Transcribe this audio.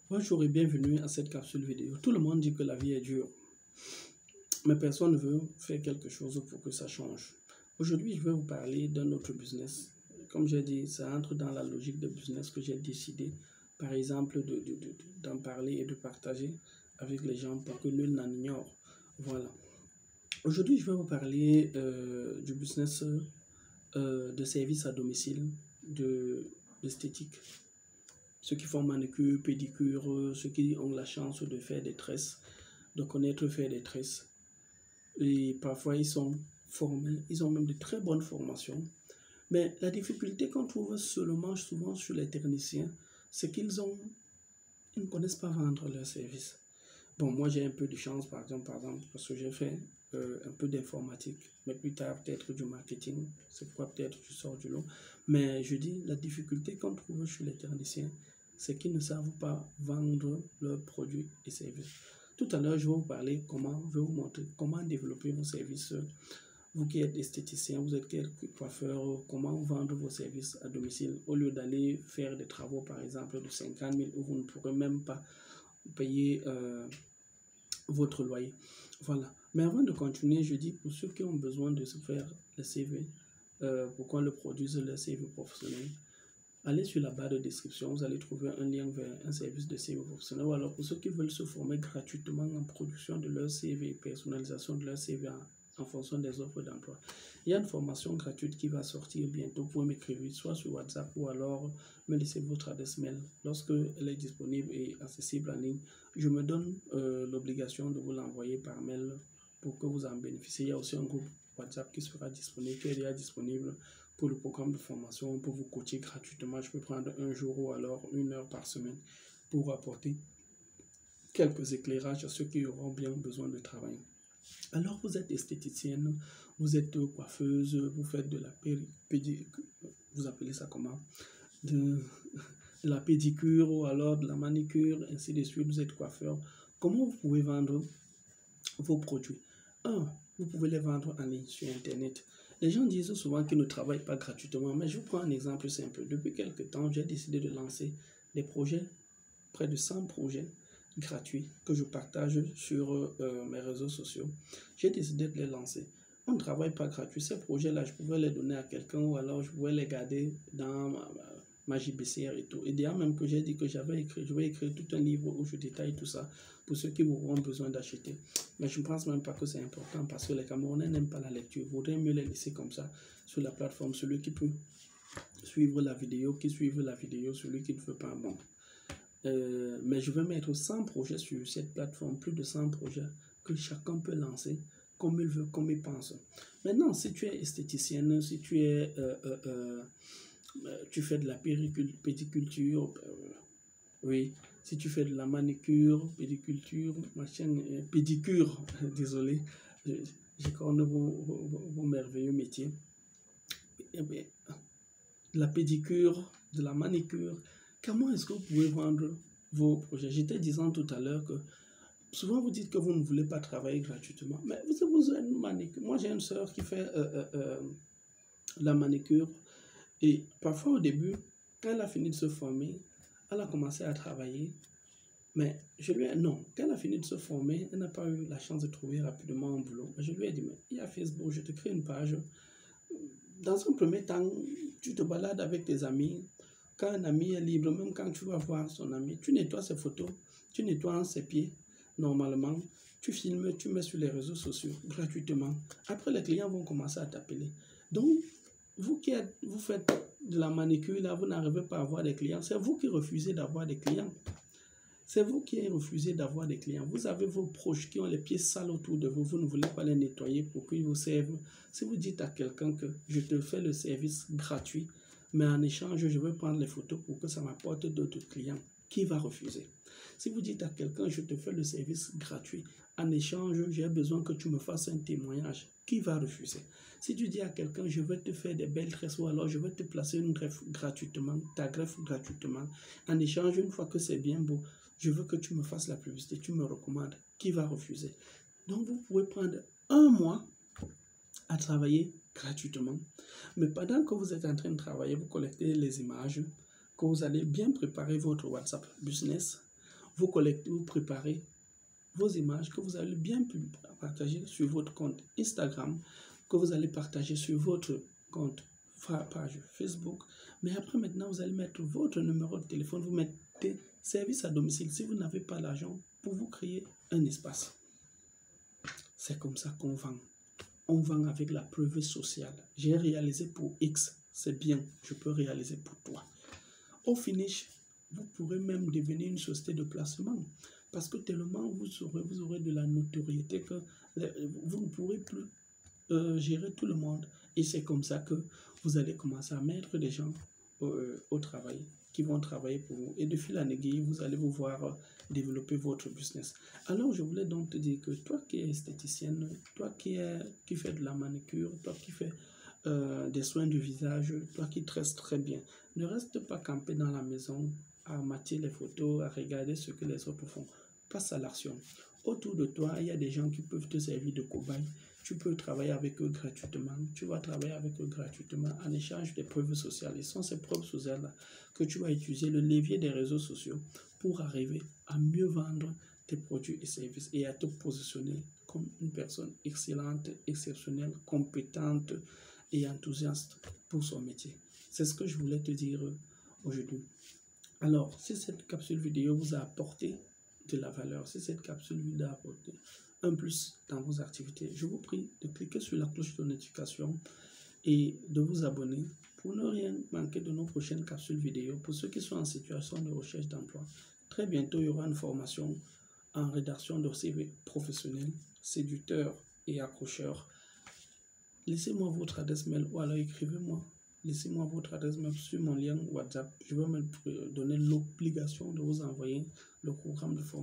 Bonjour et bienvenue à cette capsule vidéo. Tout le monde dit que la vie est dure, mais personne ne veut faire quelque chose pour que ça change. Aujourd'hui, je vais vous parler d'un autre business. Comme j'ai dit, ça entre dans la logique de business que j'ai décidé, par exemple, d'en parler et de partager avec les gens pour que nul n'en ignore. Voilà. Aujourd'hui, je vais vous parler du business de service à domicile, d'esthétique. Ceux qui font manucure, pédicure, ceux qui ont la chance de faire des tresses, de connaître faire des tresses. Et parfois, ils sont formés, ils ont même de très bonnes formations. Mais la difficulté qu'on trouve souvent sur les techniciens, c'est ils ne connaissent pas vendre leurs services. Bon, moi, j'ai un peu de chance, par exemple, parce que j'ai fait un peu d'informatique, mais plus tard, peut-être du marketing. C'est quoi, peut-être, je sors du lot. Mais je dis, la difficulté qu'on trouve chez les techniciens, c'est qu'ils ne savent pas vendre leurs produits et services. Tout à l'heure, je vais vous parler je vais vous montrer comment développer vos services. Vous qui êtes esthéticien, vous êtes coiffeur, comment vendre vos services à domicile au lieu d'aller faire des travaux, par exemple, de 50 000 où vous ne pourrez même pas payer votre loyer. Voilà. Mais avant de continuer, je dis pour ceux qui ont besoin de se faire le CV, pourquoi le produisent le CV professionnel, allez sur la barre de description, vous allez trouver un lien vers un service de CV professionnel. Ou alors pour ceux qui veulent se former gratuitement en production de leur CV, personnalisation de leur CV en fonction des offres d'emploi. Il y a une formation gratuite qui va sortir bientôt. Vous pouvez m'écrire soit sur WhatsApp ou alors me laisser votre adresse mail. Lorsque elle est disponible et accessible en ligne, je me donne l'obligation de vous l'envoyer par mail pour que vous en bénéficiez. Il y a aussi un groupe WhatsApp qui sera disponible, qui est déjà disponible pour le programme de formation, pour vous coacher gratuitement. Je peux prendre un jour ou alors 1 heure par semaine pour apporter quelques éclairages à ceux qui auront bien besoin de travail. Alors, vous êtes esthéticienne, vous êtes coiffeuse, vous faites de la pédicure, vous appelez ça comment? De la pédicure ou alors de la manicure, ainsi de suite, vous êtes coiffeur. Comment vous pouvez vendre vos produits? Vous pouvez les vendre en ligne sur Internet. Les gens disent souvent qu'ils ne travaillent pas gratuitement, mais je vous prends un exemple simple. Depuis quelques temps, j'ai décidé de lancer des projets, près de 100 projets gratuits que je partage sur mes réseaux sociaux. J'ai décidé de les lancer. On ne travaille pas gratuit. Ces projets-là, je pouvais les donner à quelqu'un ou alors je pouvais les garder dans ma JBCR et tout. Et déjà même que j'ai dit que je vais écrire tout un livre où je détaille tout ça pour ceux qui auront besoin d'acheter. Mais je ne pense même pas que c'est important parce que les Camerounais n'aiment pas la lecture. Il vaudrait mieux les laisser comme ça sur la plateforme. Celui qui peut suivre la vidéo, celui qui ne veut pas, bon. Mais je vais mettre 100 projets sur cette plateforme, plus de 100 projets que chacun peut lancer comme il veut, comme il pense. Maintenant, si tu es esthéticienne, si tu es, tu fais de la pédiculture, oui, si tu fais de la manicure, pédiculture, machin, pédicure, désolé, je connais vos merveilleux métiers. Eh bien, de la pédicure, de la manicure, comment est-ce que vous pouvez vendre vos projets? J'étais disant tout à l'heure que souvent vous dites que vous ne voulez pas travailler gratuitement, mais vous avez une manicure. Moi, j'ai une soeur qui fait la manicure et parfois au début, quand elle a fini de se former, elle a commencé à travailler. Mais je lui ai dit non, quand elle a fini de se former, elle n'a pas eu la chance de trouver rapidement un boulot. Je lui ai dit, mais il y a Facebook, je te crée une page. Dans un premier temps, tu te balades avec tes amis. Quand un ami est libre, même quand tu vas voir son ami, tu nettoies ses photos, tu nettoies ses pieds, normalement. Tu filmes, tu mets sur les réseaux sociaux gratuitement. Après, les clients vont commencer à t'appeler. Donc, vous faites de la manicure, là, vous n'arrivez pas à avoir des clients. C'est vous qui refusez d'avoir des clients. C'est vous qui avez refusé d'avoir des clients. Vous avez vos proches qui ont les pieds sales autour de vous. Vous ne voulez pas les nettoyer pour qu'ils vous servent. Si vous dites à quelqu'un que je te fais le service gratuit, mais en échange, je vais prendre les photos pour que ça m'apporte d'autres clients, qui va refuser? Si vous dites à quelqu'un, je te fais le service gratuit, en échange, j'ai besoin que tu me fasses un témoignage, qui va refuser? Si tu dis à quelqu'un, je vais te faire des belles tresses ou alors je vais te placer une greffe gratuitement, ta greffe gratuitement, en échange, une fois que c'est bien beau, je veux que tu me fasses la publicité, tu me recommandes, qui va refuser? Donc, vous pouvez prendre 1 mois à travailler gratuitement. Mais pendant que vous êtes en train de travailler, vous collectez les images, que vous allez bien préparer votre WhatsApp Business. vous préparez vos images que vous allez bien partager sur votre compte Instagram, que vous allez partager sur votre compte page Facebook. Mais après, maintenant, vous allez mettre votre numéro de téléphone, vous mettez service à domicile. Si vous n'avez pas l'argent, pour vous créer un espace. C'est comme ça qu'on vend. On vend avec la preuve sociale. J'ai réalisé pour X, c'est bien, je peux réaliser pour toi. Au finish, vous pourrez même devenir une société de placement. Parce que tellement vous aurez de la notoriété que vous ne pourrez plus gérer tout le monde. Et c'est comme ça que vous allez commencer à mettre des gens au travail, qui vont travailler pour vous. Et de fil en aiguille, vous allez vous voir développer votre business. Alors, je voulais donc te dire que toi qui es esthéticienne, toi qui fais de la manicure, toi qui fais des soins du visage, toi qui tresses très bien, ne reste pas campé dans la maison à mater les photos, à regarder ce que les autres font. Passe à l'action. Autour de toi, il y a des gens qui peuvent te servir de cobaye. Tu peux travailler avec eux gratuitement. Tu vas travailler avec eux gratuitement en échange des preuves sociales. Et ce sont ces preuves sociales-là que tu vas utiliser le levier des réseaux sociaux pour arriver à mieux vendre tes produits et services et à te positionner comme une personne excellente, exceptionnelle, compétente et enthousiaste pour son métier. C'est ce que je voulais te dire aujourd'hui. Alors, si cette capsule vidéo vous a apporté de la valeur, si cette capsule vous a apporté un plus dans vos activités, je vous prie de cliquer sur la cloche de notification et de vous abonner pour ne rien manquer de nos prochaines capsules vidéo. Pour ceux qui sont en situation de recherche d'emploi, très bientôt, il y aura une formation en rédaction de CV professionnel, séducteur et accrocheur. Laissez-moi votre adresse mail ou alors écrivez-moi. Laissez-moi votre adresse mail sur mon lien WhatsApp. Je vais me donner l'obligation de vous envoyer le programme de formation.